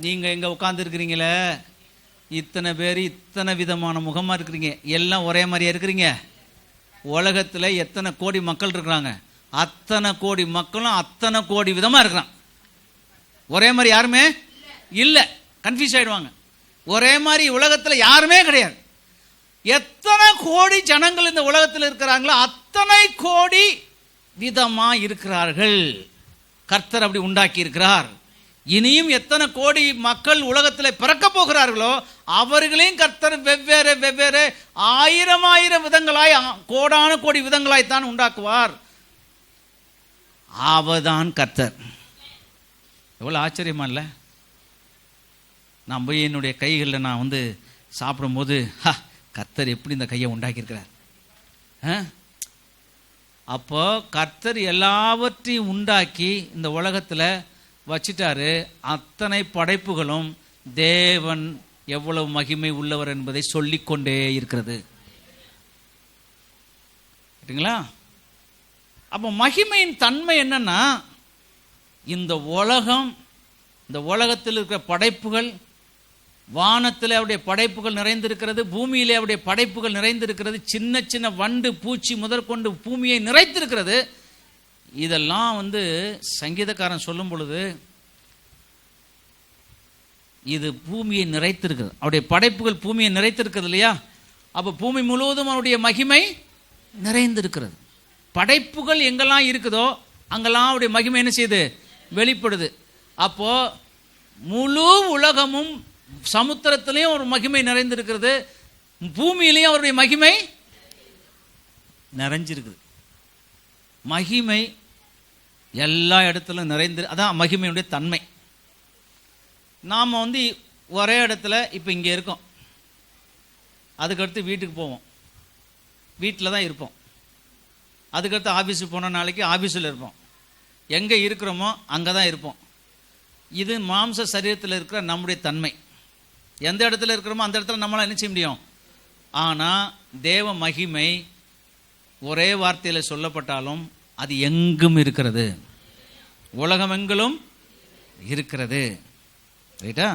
நீங்க எங்க உட்கார்ந்து இருக்கிறீங்களே, இத்தனை பேர் இத்தனை விதமான முகமா இருக்கிறீங்க, எல்லாம் ஒரே மாதிரியா இருக்கிறீங்க. உலகத்தில் எத்தனை கோடி மக்கள் இருக்கிறாங்க, அத்தனை கோடி மக்களும் அத்தனை கோடி விதமா இருக்கிறான். ஒரே மாதிரி யாருமே இல்லை, கன்ஃபியூஸ் ஆயிடுவாங்க. ஒரே மாதிரி உலகத்தில் யாருமே கிடையாது. எத்தனை கோடி ஜனங்கள் இந்த உலகத்தில் இருக்கிறாங்களோ அத்தனை கோடி விதமா இருக்கிறார்கள். கர்த்தர் அப்படி உண்டாக்கி இருக்கிறார். இனியும் எத்தனை கோடி மக்கள் உலகத்தில் பிறக்க போகிறார்களோ அவர்களையும் கர்த்தர் வெவ்வேறு வெவ்வேறு ஆயிரம் விதங்களாய், கோடான கோடி விதங்களாய்த்தான் உண்டாக்குவார். அவதான் கர்த்தர். எவ்வளவு ஆச்சரியமா இல்லை? நான் போய் என்னுடைய கைகளில் நான் சாப்பிடும்போது கர்த்தர் எப்படி இந்த கையை உண்டாக்கியிருக்கிறார். அப்போ கர்த்தர் எல்லாவற்றையும் உண்டாக்கி இந்த உலகத்தில் வச்சிட்டாரு. அத்தனை படைப்புகளும் தேவன் எவ்வளவு மகிமை உள்ளவர் என்பதை சொல்லிக்கொண்டே இருக்கிறது. சரிங்களா? அப்போ மகிமையின் தன்மை என்னன்னா, இந்த உலகம், இந்த உலகத்தில் இருக்கிற படைப்புகள், வானத்தில் அவருடைய படைப்புகள் நிறைந்திருக்கிறது, பூமியிலே அவருடைய படைப்புகள் நிறைந்திருக்கிறது, சின்ன சின்ன வண்டு பூச்சி முதற்கொண்டு பூமியை நிறைத்திருக்கிறது. இதெல்லாம் சங்கீதக்காரன் சொல்லும் பொழுது இது பூமியை நிறைத்திருக்கிறது, அவருடைய படைப்புகள் பூமியை நிறைத்திருக்கிறது இல்லையா? அப்போ பூமி முழுவதும் அவருடைய மகிமை நிறைந்திருக்கிறது. படைப்புகள் எங்கெல்லாம் இருக்குதோ அங்கெல்லாம் அவருடைய மகிமை என்ன செய்யுது? வெளிப்படுது. அப்போ முழு உலகமும், சமுத்திரத்திலையும் ஒரு மகிமை நிறைந்திருக்கிறது, பூமியிலையும் அவருடைய மகிமை நிறைஞ்சிருக்குது. மகிமை எல்லா இடத்துலையும் நிறைந்து, அதான் மகிமையுடைய தன்மை. நாம் ஒரே இடத்துல இப்போ இங்கே இருக்கோம், அதுக்கடுத்து வீட்டுக்கு போவோம், வீட்டில் தான் இருப்போம். அதுக்கடுத்து ஆஃபீஸுக்கு போன நாளைக்கு ஆஃபீஸில் இருப்போம். எங்கே இருக்கிறோமோ அங்கே தான் இருப்போம். இது மாம்ச சரீரத்தில் இருக்கிற நம்முடைய தன்மை. எந்த இடத்துல இருக்கிறோமோ அந்த இடத்துல நம்மளால் என்ன செய்ய முடியும். ஆனால் தேவ மகிமை ஒரே வார்த்தையில் சொல்லப்பட்டாலும் அது எங்கும் இருக்கிறது, உலகம் எங்கிலும் இருக்கிறது. ரைட்டா?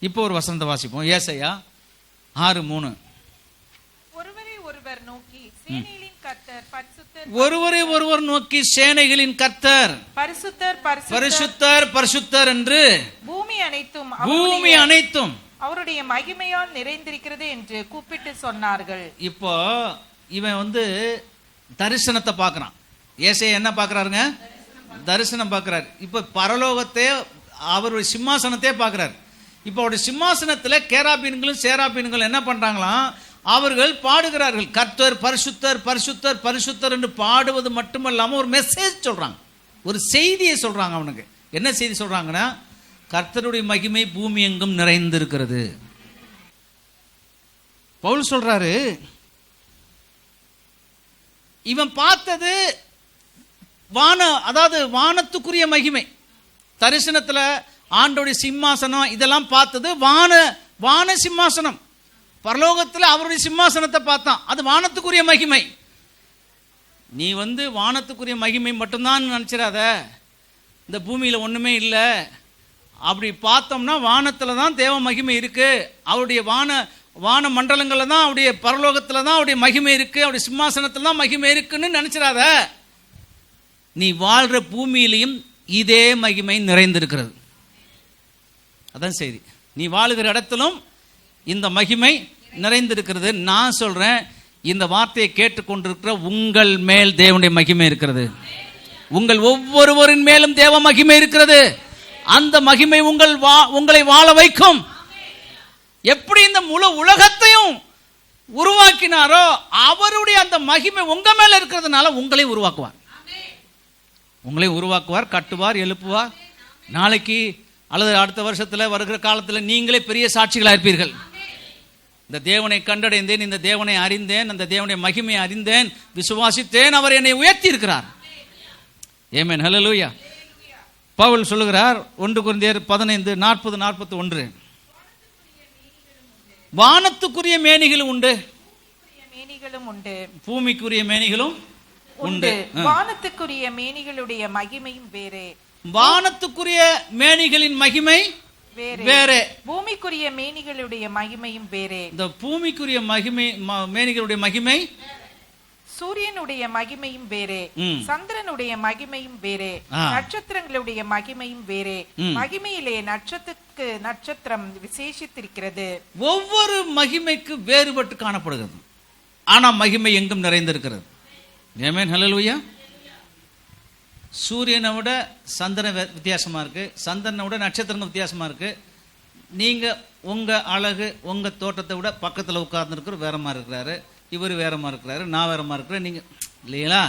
இப்போ ஒரு வசனத்தை வாசிப்போம். ஏசாயா 6:3. ஒருவரை ஒருவர் நோக்கி சேனைகளின் கர்த்தர் பரிசுத்தர் பரிசுத்தர் பரிசுத்தர் என்று பூமி அனைத்தும் அவருடைய மகிமையால் நிறைந்திருக்கிறது என்று கூப்பிட்டு சொன்னார்கள். இப்போ இவன் தரிசனத்தை பார்க்கறான். ஏசாயா என்ன பார்க்கறாருங்க? தரிசனம் பார்க்கறாரு. இப்போ பரலோகத்தை, அவருடைய சிம்மாசனத்தை பார்க்கறாரு. இப்போ அவருடைய சிம்மாசனத்தில் கேராபீன்களும் சேராபீன்களும் என்ன பண்றாங்களாம்? அவர்கள் பாடுகிறார்கள், கர்த்தர் பரிசுத்தர் பரிசுத்தர் பரிசுத்தர் என்று பாடுவது மட்டுமல்லாமல் ஒரு மெசேஜ் சொல்றாங்க, ஒரு செய்தியை சொல்றாங்க. அவனுக்கு என்ன செய்தி சொல்றாங்கன்னா, கர்த்தருடைய மகிமை பூமி எங்கும் நிறைந்திருக்கிறது. பவுல் சொல்றாரு, இவன் பார்த்தது அதாவது வானத்துக்குரிய மகிமை. தரிசனத்துல ஆண்டோடைய சிம்மாசனம் இதெல்லாம் பார்த்தது வான சிம்மாசனம். பரலோகத்தில் அவருடைய சிம்மாசனத்தை பார்த்தான், அது வானத்துக்குரிய மகிமை. நீ வானத்துக்குரிய மகிமை மட்டும்தான் நினைச்சிடாத, இந்த பூமியில் ஒண்ணுமே இல்லை. அப்படி பார்த்தோம்னா வானத்தில் தான் தேவ மகிமை இருக்கு, அவருடைய வான மண்டலங்களில் தான், அவருடைய பரலோகத்தில் தான் அவருடைய மகிமை இருக்கு, அவருடைய சிம்மாசனத்தில் தான் மகிமை இருக்குன்னு நினைச்சிடாத. நீ வாழ்ற பூமியிலையும் இதே மகிமை நிறைந்திருக்கிறது. அதான் செய்தி. நீ வாழுகிற இடத்திலும் இந்த மகிமை நிறைந்திருக்கிறது. நான் சொல்றேன், இந்த வார்த்தையை கேட்டுக்கொண்டிருக்கிற உங்கள் மேல் தேவனுடைய மகிமை இருக்கிறது. உங்கள் ஒவ்வொருவரின் மேலும் தேவ மகிமை இருக்கிறது. அந்த மகிமை உங்களை வாழ வைக்கும். எப்படி இந்த முழு உலகத்தையும் உருவாக்கினாரோ அவருடைய அந்த மகிமை உங்க மேல இருக்கிறதுனால உங்களை உருவாக்குவார், கட்டுவார், எழுப்புவார். நாளைக்கு அல்லது அடுத்த வருஷத்துல வருகிற காலத்துல நீங்களே பெரிய சாட்சிகளா இருப்பீர்கள். இந்த தேவனை கண்டடைந்தேன், இந்த தேவனை அறிந்தேன், அந்த தேவனுடைய மகிமையை அறிந்தேன், விசுவாசித்தேன், அவர் என்னை உயர்த்தி இருக்கிறார். ஆமென், ஹல்லேலூயா. பவுல் சொல்லுகிறார் 1 கொரிந்தியர் 15:40-41, வானத்துக்குரிய மேனிகளும் உண்டு, பூமிக்குரிய மேனிகளும் உண்டு. வானத்துக்குரிய மேனிகளுடைய மகிமையும் வேறே. வானத்துக்குரிய மேனிகளின் மகிமை வேறே, பூமிக்குரிய மேனிகளுடைய மகிமையும் வேறே. இந்த பூமிக்குரிய மேனிகளுடைய மகிமை, சூரியனுடைய மகிமையும் வேறே, சந்திரனுடைய மகிமையும் வேறே, நட்சத்திரங்களுடைய மகிமையும் வேறே. மகிமையிலே நட்சத்திரத்துக்கு நட்சத்திரம் விசேஷித்திருக்கிறது. ஒவ்வொரு மகிமைக்கு வேறுபட்டு காணப்படுகிறது, ஆனா மகிமை எங்கும் நிறைந்திருக்கிறது. ஆமென், ஹல்லேலூயா. சூரியனை விட சந்திரன் வித்தியாசமா இருக்கு, சந்திரனை விட நட்சத்திரம் வித்தியாசமா இருக்கு. நீங்க உங்க அழகு, உங்க தோட்டத்தை விட பக்கத்தில் உட்கார்ந்துருக்கிற வேற மாதிரி இருக்கிறாரு, இவர் வேற மாதிரி இருக்கிறாரு, நான் வேற மாதிரி இருக்கிறேன், நீங்க இல்லைங்களா?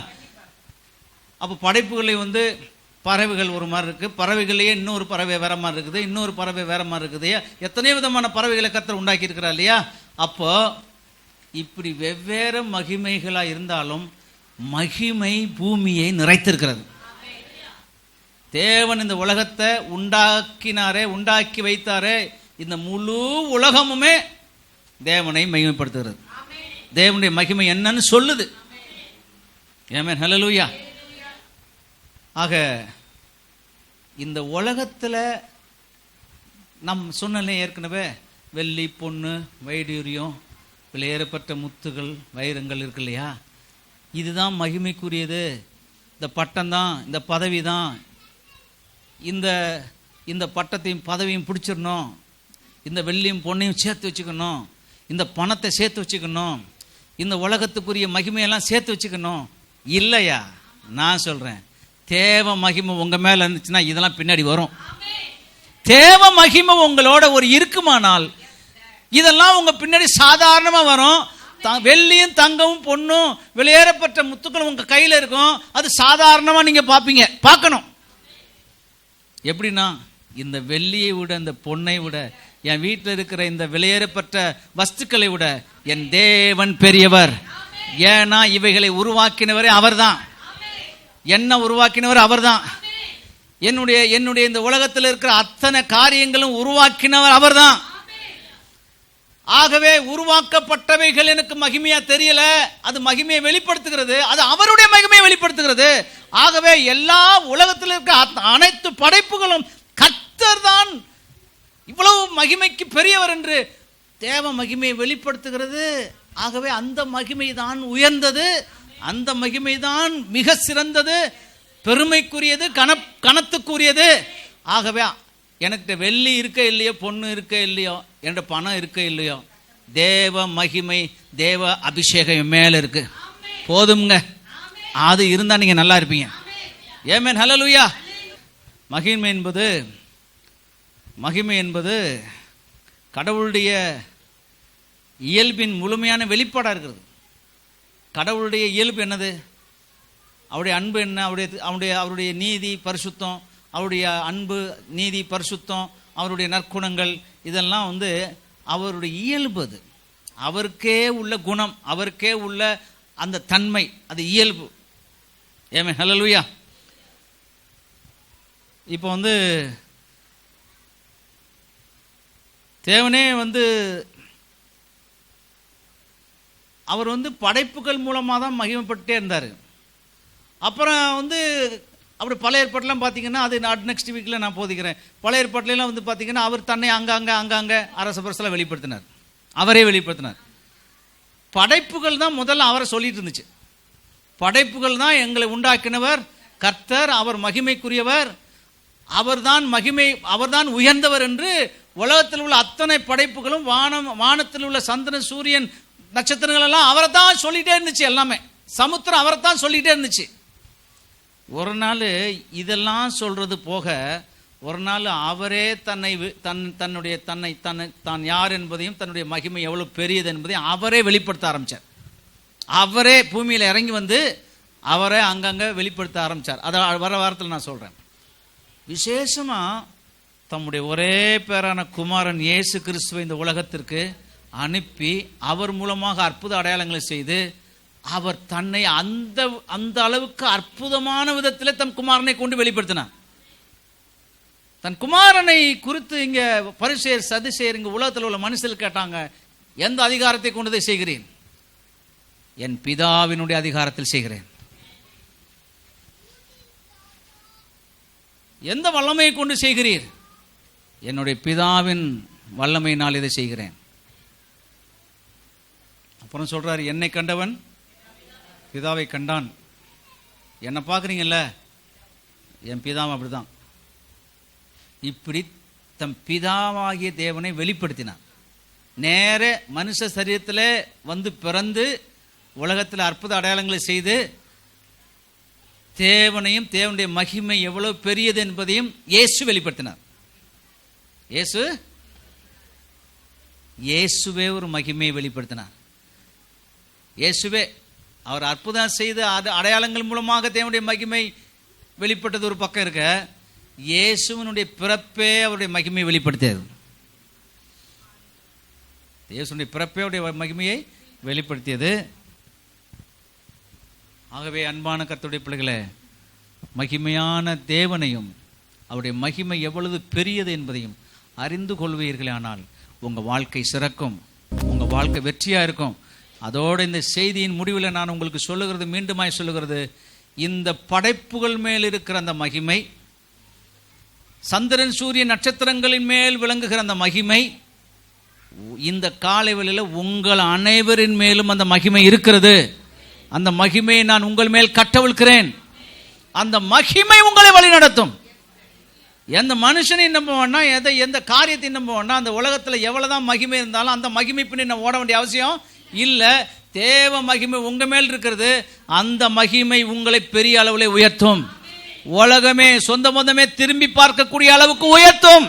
அப்போ படைப்புகளை பறவைகள் ஒரு மாதிரி இருக்கு, பறவைகளையே இன்னொரு பறவை வேற மாதிரி இருக்குது, இன்னொரு பறவை வேற மாதிரி இருக்குது. எத்தனை விதமான பறவைகளை கர்த்தர் உண்டாக்கி இருக்கிறார் இல்லையா? அப்போ இப்படி வெவ்வேறு மகிமைகளா இருந்தாலும் மகிமை பூமியை நிறைத்திருக்கிறது. தேவன் இந்த உலகத்தை உண்டாக்கினாரே, உண்டாக்கி வைத்தாரே, இந்த முழு உலகமுமே தேவனை மகிமைப்படுத்துகிறது. தேவனுடைய மகிமை என்னன்னு சொல்லுது. ஆமென், ஹல்லேலூயா. ஆக இந்த உலகத்தில் நம் சொன்னலே ஏற்கனவே வெள்ளி, பொண்ணு, வைடூரியம், விலையேறப்பட்ட முத்துகள், வைரங்கள் இருக்கு இல்லையா, இதுதான் மகிமைக்குரியது. இந்த பட்டம் தான், இந்த பதவி தான். இந்த பட்டத்தையும் பதவியும் பிடிச்சிடணும், இந்த வெள்ளியும் பொண்ணையும் சேர்த்து வச்சுக்கணும், இந்த பணத்தை சேர்த்து வச்சுக்கணும், இந்த உலகத்துக்குரிய மகிமையெல்லாம் சேர்த்து வச்சுக்கணும். இல்லையா? நான் சொல்றேன், தேவ மகிமை உங்க மேல இருந்துச்சுன்னா இதெல்லாம் பின்னாடி வரும். தேவ மகிமை உங்களோட ஒரு இருக்குமானால் இதெல்லாம் உங்க பின்னாடி சாதாரணமா வரும். வெள்ளியும் தங்கமும் பொண்ணும் வெளியேறப்பட்ட முத்துக்களும் உங்க கையில இருக்கும். அது சாதாரணமா நீங்க பாப்பீங்க, பார்க்கணும். எப்படின்னா, இந்த வெள்ளியை விட, இந்த பொன்னை விட, என் வீட்டில் இருக்கிற இந்த வெளியேறப்பட்ட வஸ்துக்களை விட என் தேவன் பெரியவர். ஏன்னா இவைகளை உருவாக்கினவரே அவர்தான், என்ன உருவாக்கினவர் அவர்தான். என்னுடைய இந்த உலகத்தில் இருக்கிற அத்தனை காரியங்களும் உருவாக்கினவர் அவர்தான். ஆகவே உருவாக்கப்பட்டவைகள் எனக்கு மகிமையா தெரியல, அது மகிமையை வெளிப்படுத்துகிறது, அது அவருடைய மகிமையை வெளிப்படுத்துகிறது. ஆகவே எல்லா உலகத்தில் இருக்கிற அனைத்து படைப்புகளும் கர்த்தர் தான் இவ்வளவு மகிமைக்கு பெரியவர் என்று தேவ மகிமையை வெளிப்படுத்துகிறது. ஆகவே அந்த மகிமை தான் உயர்ந்தது, அந்த மகிமை தான் மிக சிறந்தது, பெருமைக்குரியது, கனத்துக்குரியது. ஆகவே எனக்கு வெள்ளி இருக்க இல்லையோ, பொண்ணு இருக்க இல்லையோ, என்ற பணம் இருக்க இல்லையோ, தேவ மகிமை, தேவ அபிஷேகம் மேல இருக்கு, போதுங்க. அது இருந்தா நீங்க நல்லா இருப்பீங்க. ஆமென், ஹல்லேலூயா. மகிமை என்பது கடவுளுடைய இயல்பின் முழுமையான வெளிப்பாடாக இருக்கிறது. கடவுளுடைய இயல்பு என்னது? அவருடைய அன்பு என்ன? அவருடைய நீதி, பரிசுத்தம், அவருடைய அன்பு, நீதி, பரிசுத்தம், அவருடைய நற்குணங்கள், இதெல்லாம் அவருடைய இயல்பு. அது அவருக்கே உள்ள குணம், அவருக்கே உள்ள அந்த தன்மை, அது இயல்பு. ஆமென், ஹல்லேலூயா. இப்போ தேவனே அவர் படைப்புகள் மூலமாக தான் மகிமைப்பட்டே இருந்தார். அப்புறம் அப்படி பழைய ஏற்பாட்டெலாம் பார்த்தீங்கன்னா, அது நெக்ஸ்ட் வீக்கில் நான் போதிக்கிறேன். பழைய ஏற்பாட்டிலாம் பார்த்தீங்கன்னா அவர் தன்னை அங்கங்கே அரச பரசெல்லாம் வெளிப்படுத்தினார், அவரே வெளிப்படுத்தினார். படைப்புகள் தான் முதல்ல அவரை சொல்லிட்டு இருந்துச்சு. படைப்புகள் தான் எங்களை உண்டாக்கினவர் கர்த்தர், அவர் மகிமைக்குரியவர், அவர்தான் உயர்ந்தவர் என்று உலகத்தில் உள்ள அத்தனை படைப்புகளும், வானத்தில் உள்ள சந்திரன், சூரியன், நட்சத்திரங்கள் எல்லாம் அவரை தான் சொல்லிட்டே இருந்துச்சு. எல்லாமே சமுத்திரம் அவரை தான் சொல்லிட்டே இருந்துச்சு. ஒரு நாள் இதெல்லாம் சொல்றது போக, ஒரு நாள் அவரே தான் யார் என்பதையும், தன்னுடைய மகிமை எவ்வளவு பெரியது என்பதையும் அவரே வெளிப்படுத்த ஆரம்பிச்சார். அவரே பூமியில் இறங்கி அவரே அங்கங்கே வெளிப்படுத்த ஆரம்பிச்சார். அதை வர வாரத்தில் நான் சொல்றேன். விசேஷமா தம்முடைய ஒரே பேரான குமாரன் இயேசு கிறிஸ்துவை இந்த உலகத்திற்கு அனுப்பி அவர் மூலமாக அற்புத அடையாளங்களை செய்து, அவர் தன்னை அந்த அளவுக்கு அற்புதமான விதத்தில் தன் குமாரனை கொண்டு வெளிப்படுத்தினார். தன் குமாரனை குறித்து இங்க பரிசேயர், சதுசேயர், இங்க உலகத்தில் உள்ள மனுஷர்கள் கேட்டாங்க, எந்த அதிகாரத்தை கொண்டதை செய்கிறேன்? என் பிதாவினுடைய அதிகாரத்தில் செய்கிறேன். எந்த வல்லமையை கொண்டு செய்கிறீர்? என்னுடைய பிதாவின் வல்லமையினால் இதை செய்கிறேன். அப்புறம் சொல்றாரு, என்னை கண்டவன் பிதாவை கண்டான். என்னை பார்க்குறீங்கல்ல, என் பிதாவும் அப்படிதான். இப்படி தம் பிதாவாகிய தேவனை வெளிப்படுத்தினார். நேர மனுஷ சரீரத்தில் பிறந்து உலகத்தில் அற்புத அடையாளங்களை செய்து தேவனையும், தேவனுடைய மகிமை எவ்வளவு பெரியது என்பதையும் இயேசு வெளிப்படுத்தினார். இயேசுவே ஒரு மகிமையை வெளிப்படுத்தினார். இயேசுவே அவர் அற்புதம் செய்து அடையாளங்கள் மூலமாக தேவனுடைய மகிமை வெளிப்பட்டது ஒரு பக்கம் இருக்க, இயேசுவினுடைய பிறப்பே அவருடைய மகிமையை வெளிப்படுத்தியது. இயேசுடைய பிறப்பையுடைய மகிமையை வெளிப்படுத்தியது. ஆகவே அன்பான கர்த்தருடைய பிள்ளைகளே, மகிமையான தேவனையும் அவருடைய மகிமை எவ்வளவு பெரியது என்பதையும் அறிந்து கொள்வீர்களே, ஆனால் உங்கள் வாழ்க்கை சிறக்கும், உங்கள் வாழ்க்கை வெற்றியாக இருக்கும். அதோடு இந்த செய்தியின் முடிவில் நான் உங்களுக்கு சொல்லுகிறது, மீண்டுமாய் சொல்லுகிறது, இந்த படைப்புகள் மேல் இருக்கிற அந்த மகிமை, சந்திரன் சூரியன் நட்சத்திரங்களின் மேல் விளங்குகிற அந்த மகிமை, இந்த காலை வேளையில் உங்கள் அனைவரின் மேலும் அந்த மகிமை இருக்கிறது. அந்த மகிமையை நான் உங்கள் மேல் கட்டவிழ்க்கிறேன். அந்த மகிமை உங்களை வழி நடத்தும். எந்த மனுஷனை நம்ப வேண்டாம், எந்த காரியத்தை நம்ப வேண்டாம். அந்த உலகத்தில் எவ்வளவுதான் மகிமை இருந்தாலும் அந்த மகிமை பின்னே நான் ஓட வேண்டிய அவசியம் இல்லை. தேவ மகிமை உங்க மேல் இருக்கிறது. அந்த மகிமை உங்களை பெரிய அளவில் உயர்த்தும். உலகமே சொந்த மொத்தமே திரும்பி பார்க்கக்கூடிய அளவுக்கு உயர்த்தும்.